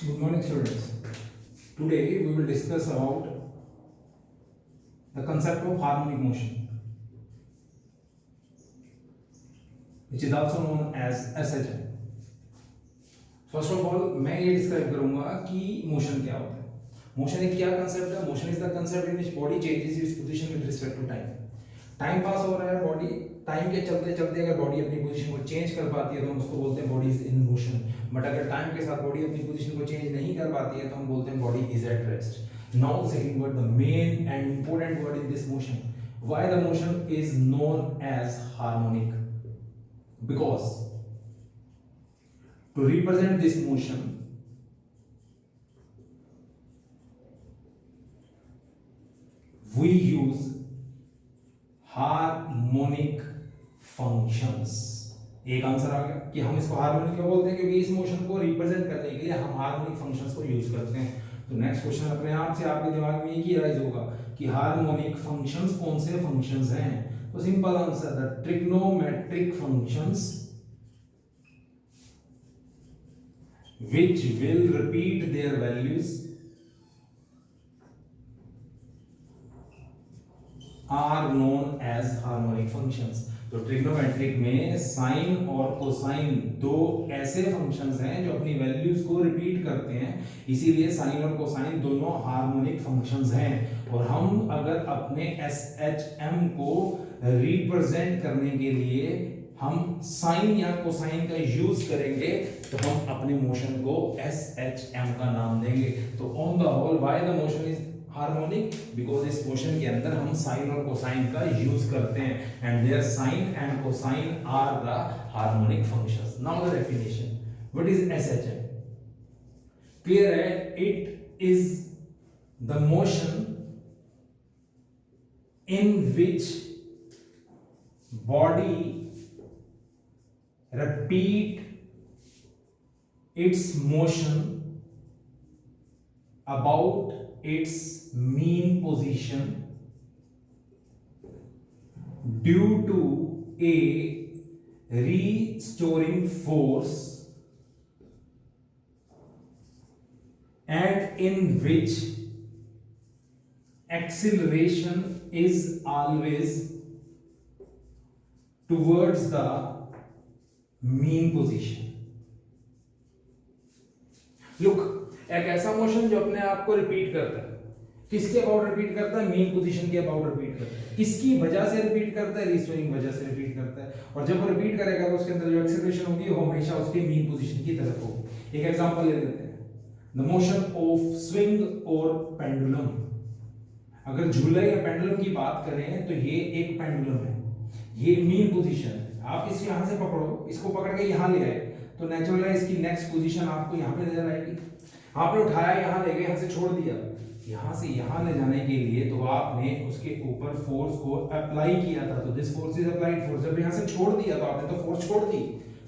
Good morning, students. Today we will discuss about the concept of harmonic motion, which is also known as SHM. First of all, मैं ये describe करूंगा कि motion क्या होता है. Motion एक क्या कंसेप्ट है. Motion is the concept in which body changes its position with respect to time. Time pass हो रहा है, बॉडी टाइम के चलते चलते अगर बॉडी अपनी पोजीशन को चेंज कर पाती है तो हम उसको बोलते हैं body is in motion. But अगर टाइम के साथ बॉडी अपनी पोजीशन को चेंज नहीं कर पाती है तो हम बोलते हैं body is at rest. Now the second word, the main and important word in this motion, why the motion is known as harmonic. Because to represent this motion we use harmonic functions. एक answer आ गया कि हम इसको harmonic क्यों बोलते हैं, क्योंकि इस मोशन को रिप्रेजेंट करने के लिए हम हार्मोनिक फंक्शंस को यूज करते हैं. तो नेक्स्ट क्वेश्चन अपने आप से आपके दिमाग में ये राइज होगा कि हार्मोनिक फंक्शंस कौन से फंक्शंस हैं. तो simple answer, the trigonometric functions which will repeat their values are known as harmonic functions. तो ट्रिग्नोमेट्रिक में साइन और कोसाइन दो ऐसे फंक्शंस हैं जो अपनी वैल्यूज को रिपीट करते हैं, इसीलिए साइन और कोसाइन दोनों हार्मोनिक फंक्शंस हैं. और हम अगर अपने SHM को रिप्रेजेंट करने के लिए हम साइन या कोसाइन का यूज करेंगे तो हम अपने मोशन को SHM का नाम देंगे. तो on the whole why the motion is harmonic, because इस मोशन के अंदर हम साइन और कोसाइन का यूज करते हैं and their sine and cosine are the harmonic functions. Now the definition, what is SHM? Clear है, it is the motion in which body repeat its motion about its mean position due to a restoring force and in which acceleration is always towards the mean position. Look, एक ऐसा motion जो अपने आप को repeat करता है. किसके about repeat करता है? मीन पोजीशन के अबाउट रिपीट करता है. किसकी वजह से रिपीट करता है? रिस्टोरिंग वजह से रिपीट करता है. और जब वो रिपीट करेगा तो उसके अंदर जो एक्सेलरेशन होगी वो हमेशा उसके मीन पोजीशन की तरफ होगी. एक एग्जांपल ले लेते हैं, द मोशन ऑफ स्विंग और पेंडुलम. अगर झूले या पेंडुलम की बात करें तो ये एक पेंडुलम है, ये मीन पोजीशन है. आप इसे यहां से पकड़ो, इसको पकड़ के यहां ले आए तो नेचुरल है इसकी नेक्स्ट पोजीशन आपको यहां पे नजर आएगी. आपने उठाया, यहां ले गए, यहां से छोड़ दिया, यहां से यहां ले जाने के लिए तो आपने उसके ऊपर फोर्स को अप्लाई किया था, तो this force is applied force. जब यहां से छोड़ दिया तो आपने तो फोर्स छोड़ दी,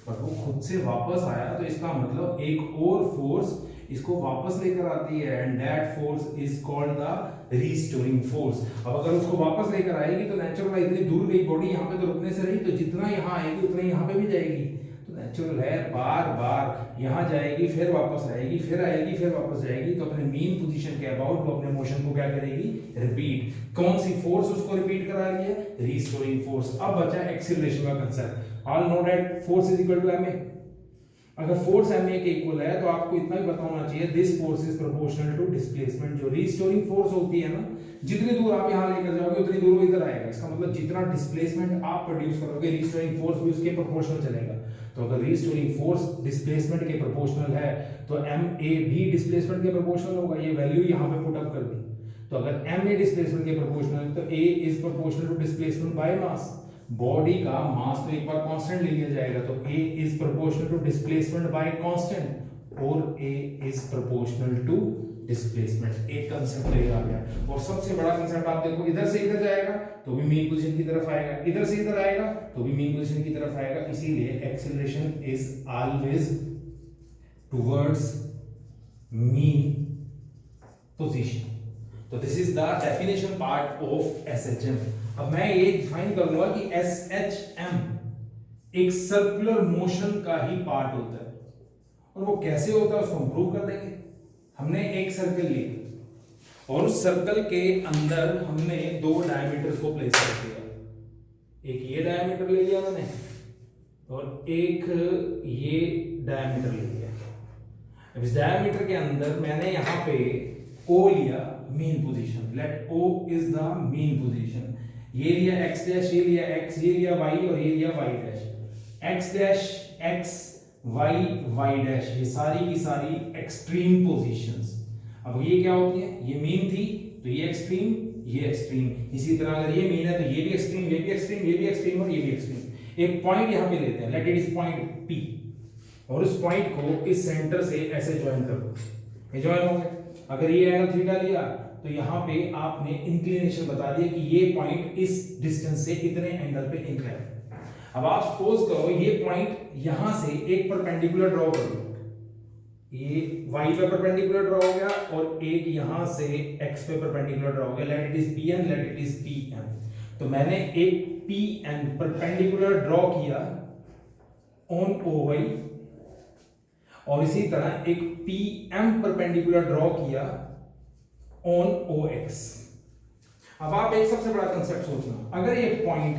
पर वो खुद से वापस आया, तो इसका मतलब एक और फोर्स इसको वापस लेकर आती है and that force is called the restoring force. अब अगर उसको वापस लेकर आएगी तो नेचुरल है इतनी दूर गई बॉडी, यहां पे तो रुकने से रही, तो जितना यहां आएगी उतना यहां पे भी जाएगी. तो नेचुरल है बार बार यहां जाएगी, फिर वापस आएगी, फिर आएगी, फिर वापस जाएगी. तो अपने मीन पोजीशन के अबाउट वो अपने मोशन को क्या करेगी? रिपीट. कौन सी फोर्स उसको रिपीट करा रही है? Restoring force. अब बचा एक्सीलरेशन का concept. All know that force is equal to ma. अगर फोर्स ma के इक्वल है तो आपको इतना ही पता होना चाहिए, this force is proportional to displacement. जो रीस्टोरिंग फोर्स होती है ना, जितनी दूर आप यहां लेकर जाओगे उतनी दूर वो इधर आएगा. इसका मतलब जितना डिस्प्लेसमेंट आप प्रोड्यूस करोगे रीस्टोरिंग फोर्स भी उसके प्रोपोर्शनल चलेगा. तो अगर रीस्टोरिंग फोर्स डिस्प्लेसमेंट के प्रोपोर्शनल है तो ma भी डिस्प्लेसमेंट के प्रोपोर्शनल होगा. ये वैल्यू यहां पे पुट अप कर दी. तो अगर ma डिस्प्लेसमेंट के प्रोपोर्शनल है तो a is proportional to displacement by mass. Body का मास तो एक बार कांस्टेंट ले लिया जाएगा, तो a is proportional to displacement by constant और a is proportional to displacement. एक कांसेप्ट क्लियर आ गया. और सबसे बड़ा कांसेप्ट आप देखो, इधर से इधर जाएगा तो भी मीन पोजीशन की तरफ आएगा, इधर से इधर आएगा तो भी मीन पोजीशन की तरफ आएगा. इसीलिए acceleration is always towards mean position. तो this is the definition part of SHM. अब मैं ये डिफाइन करूंगा कि SHM एक सर्कुलर मोशन का ही पार्ट होता है और वो कैसे होता है उसको हम प्रूव कर देंगे। हमने एक सर्कल लिया और उस सर्कल के अंदर हमने दो डायमीटर्स को प्लेस कर दिया। एक ये डायमीटर ले लिया मैंने और एक ये डायमीटर ले लिया। अब इस डायमीटर के अंदर मैंने यहां पे O लिया, mean position. Let O is the mean position. ये लिया x डैश, ये लिया x, ये लिया y और ये लिया y dash. x dash x y y dash, ये सारी की सारी एक्सट्रीम पोजीशंस। अब ये क्या होती है, ये मीन थी तो ये एक्सट्रीम, ये एक्सट्रीम। इसी तरह अगर ये मीन है तो ये भी एक्सट्रीम, ये भी एक्सट्रीम, ये भी एक्सट्रीम और ये भी एक्सट्रीम। एक पॉइंट यहां पे लेते हैं, let it is point P, और उस पॉइंट को इस सेंटर से ऐसे ज्वाइन कर दो। ये ज्वाइन हो गए। अगर ये एंगल थीटा लिया तो यहां पे आपने इंक्लिनेशन बता दिया कि ये पॉइंट इस डिस्टेंस से इतने एंगल पे इंक्लाइन। अब आप सपोज करो ये पॉइंट यहां से एक परपेंडिकुलर ड्रॉ कर दो, ये y पे परपेंडिकुलर ड्रॉ हो गया और एक यहां से x पे परपेंडिकुलर ड्रॉ हो गया। Let it is pn, let it is pn। तो मैंने एक pn परपेंडिकुलर ड्रॉ किया ऑन OY और इसी तरह एक PM परपेंडिकुलर ड्रॉ किया ऑन OX। अब आप एक सबसे बड़ा कंसेप्ट सोचना, अगर ये पॉइंट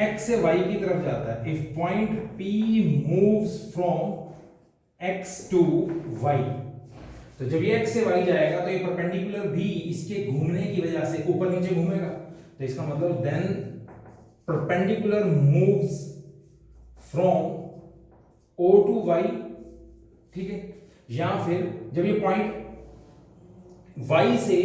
x से y की तरफ जाता है, if point P moves from x to y, तो जब ये x से y जाएगा तो ये परपेंडिकुलर भी इसके घूमने की वजह से ऊपर नीचे घूमेगा। तो इसका मतलब then perpendicular moves from O to y, ठीक है। या फिर जब ये पॉइंट y से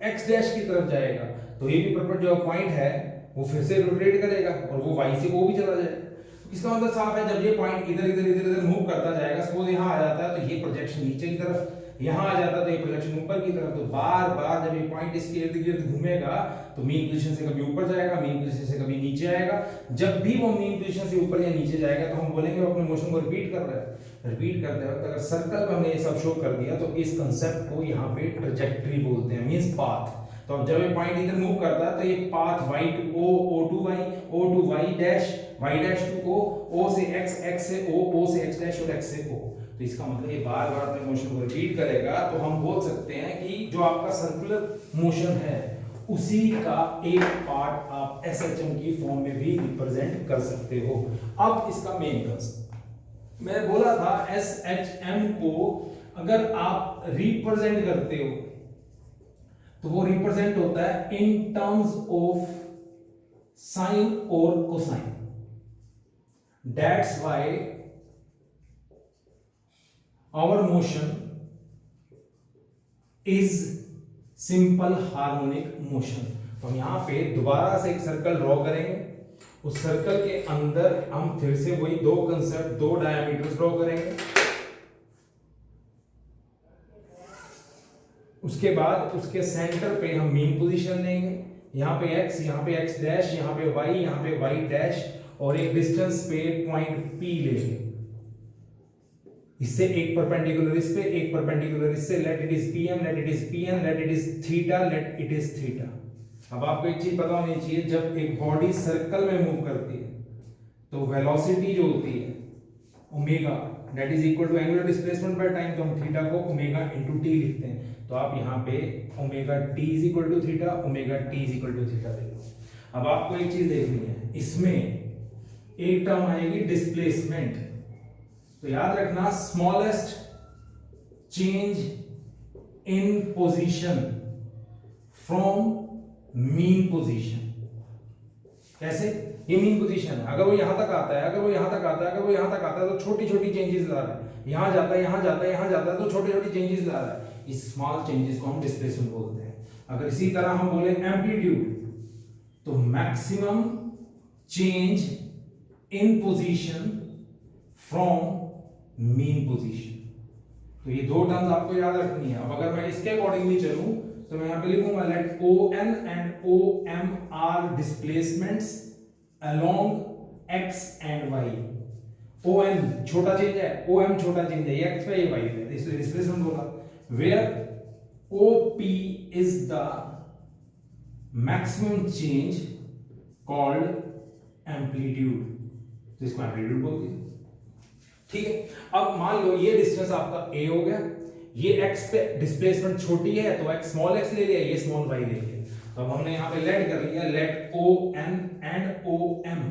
x डैश की तरफ जाएगा तो ये भी परपेंडिकुलर जो पॉइंट है वो फिर से रोटेट करेगा और वो y से O भी चला जाएगा। इसका मतलब साफ है, जब ये पॉइंट इधर इधर इधर इधर मूव करता जाएगा, सपोज यहां आ जाता है तो ये प्रोजेक्शन नीचे की तरफ, यहां आ जाता है तो ये प्रोजेक्शन ऊपर की तरफ। तो बार बार जब ये पॉइंट इसके इर्द गिर्द घूमेगा तो मीन पोजीशन से कभी ऊपर जाएगा, मीन पोजीशन से कभी नीचे आएगा। जब भी वो मीन पोजीशन से ऊपर या नीचे जाएगा तो हम बोलेंगे वो अपने मोशन को रिपीट कर रहा है। रिपीट करते वक्त अगर सर्कल में हमने ये सब शो कर दिया तो इस कंसेप्ट को यहाँ पे ट्रैजेक्टरी बोलते हैं, मींस पाथ। तो अब जब ये पॉइंट इधर मूव करता है तो ये path y to O, O to y, O to y dash, y dash to O, O से x, x से O, O से x डैश और x से O। तो इसका मतलब ये बार बार अपने मोशन को रिपीट करेगा। तो हम बोल सकते हैं कि जो आपका सर्कुलर मोशन है उसी का एक पार्ट आप SHM की फॉर्म में भी रिप्रेजेंट कर सकते हो। अब इसका मेन कंसेप्ट मैं बोला था, SHM को अगर आप रिप्रेजेंट करते हो तो वो रिप्रेजेंट होता है इन टर्म्स ऑफ साइन और cosine. That's why our motion is simple harmonic motion. तो हम यहां पे दोबारा से एक सर्कल ड्रॉ करेंगे, उस सर्कल के अंदर हम फिर से वही दो कंसेप्ट, दो डायमीटर्स ड्रॉ करेंगे। उसके बाद उसके सेंटर पे हम मीन पोजीशन लेंगे, यहाँ पे x, यहाँ पे x डैश, यहाँ पे y, यहाँ पे y डैश और एक डिस्टेंस पे पॉइंट P लेंगे। इससे एक परपेंडिकुलर इस पे, एक परपेंडिकुलर इससे। Let it is PM, let it is PN, let it is theta, let it is theta. अब आपको एक चीज पता होनी चाहिए, जब एक बॉडी सर्कल में मूव करती है तो वेलोसिटी जो होती है omega, that is equal to angular displacement by time. तो हम थीटा को ओमेगा इनटू टी लिखते हैं। तो आप यहाँ पे omega t is equal to theta, omega t is equal to theta देख लो। अब आपको एक चीज देखनी है, इसमें एक टर्म आएगी डिस्प्लेसमेंट। तो याद रखना, smallest change in position from mean position. कैसे? ये मीन पोजीशन है, अगर वो यहां तक आता है, अगर वो यहां तक आता है, अगर वो यहां तक आता है तो छोटी छोटी चेंजेस ला रहा है। यहां जाता है, यहां जाता है, यहां जाता है तो छोटी छोटी चेंजेस ला रहा है। इस स्मॉल चेंजेस को हम डिस्प्लेसमेंट बोलते हैं। अगर इसी तरह हम बोले एम्पलीट्यूड, तो maximum change in position from mean position. तो ये दो टर्म्स आपको याद रखनी है। अब अगर मैं इसके अकॉर्डिंगली चलूं तो मैं यहां पे लिखूंगा let ON and OM are displacements along x and y। ON छोटा चेंज है, OM छोटा चेंज है, ये x पे ये y पे, इसलिए डिस्प्लेसमेंट बोला। Where OP is the maximum change called amplitude. तो इसको एम्पलीट्यूड बोलते हैं। ठीक है, अब मान लो ये डिस्टेंस आपका a हो गया, ये x पे डिस्प्लेसमेंट छोटी है तो x स्मॉल x ले लिया, ये स्मॉल y ले लिया। तो अब हमने यहाँ पे लेट कर लिया, let o n and o m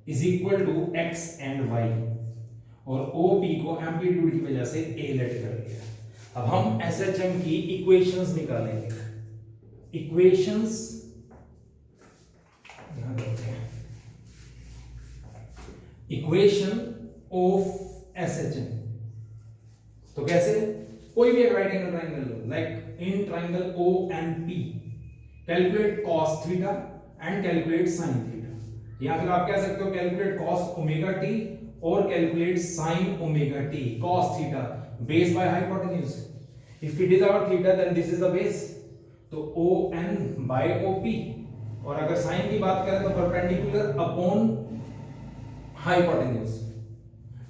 is equal to x and y, और o p को एम्पलीट्यूड की वजह से a लेट कर लिया। अब हम SHM की इक्वेशंस निकालेंगे, इक्वेशंस यहां करते हैं, इक्वेशन ऑफ SHM। तो कैसे, कोई भी एक राइट एंगल ट्राइंगल लो, like in triangle OMP calculate cos theta and calculate sin theta, या फिर आप कह सकते हो कैलकुलेट cos ओमेगा t और calculate sin omega t, cos theta base by hypotenuse, if it is our theta then this is the base, तो ON by OP, और अगर sin की बात करें तो परपेंडिकुलर अपॉन हाइपोटेन्यूज,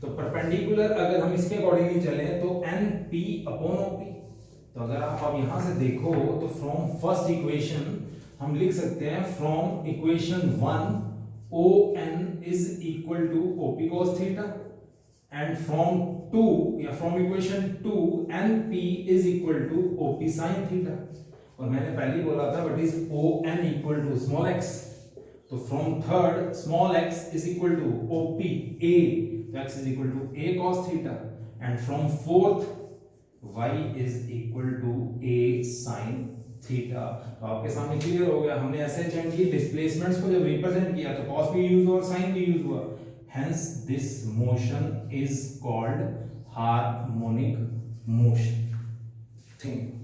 तो परपेंडिकुलर अगर हम इसके अकॉर्डिंगली चले तो NP अपॉन OP। तो अगर आप अब यहां से देखो तो फ्रॉम फर्स्ट इक्वेशन हम लिख सकते हैं, from equation 1 ON is equal to OP cos theta, and from 2 या from equation 2 NP is equal to OP sin theta, और मैंने पहले ही बोला था what is ON equal to small x, तो from third small x is equal to OP A, तो x is equal to a cos theta, and from fourth y is equal to a sin theta। तो आपके सामने clear हो गया, हमने SHM की displacements को जब रिप्रेजेंट किया तो cos भी यूज हुआ और sin भी यूज हुआ, hence this motion is called harmonic motion। Thank you.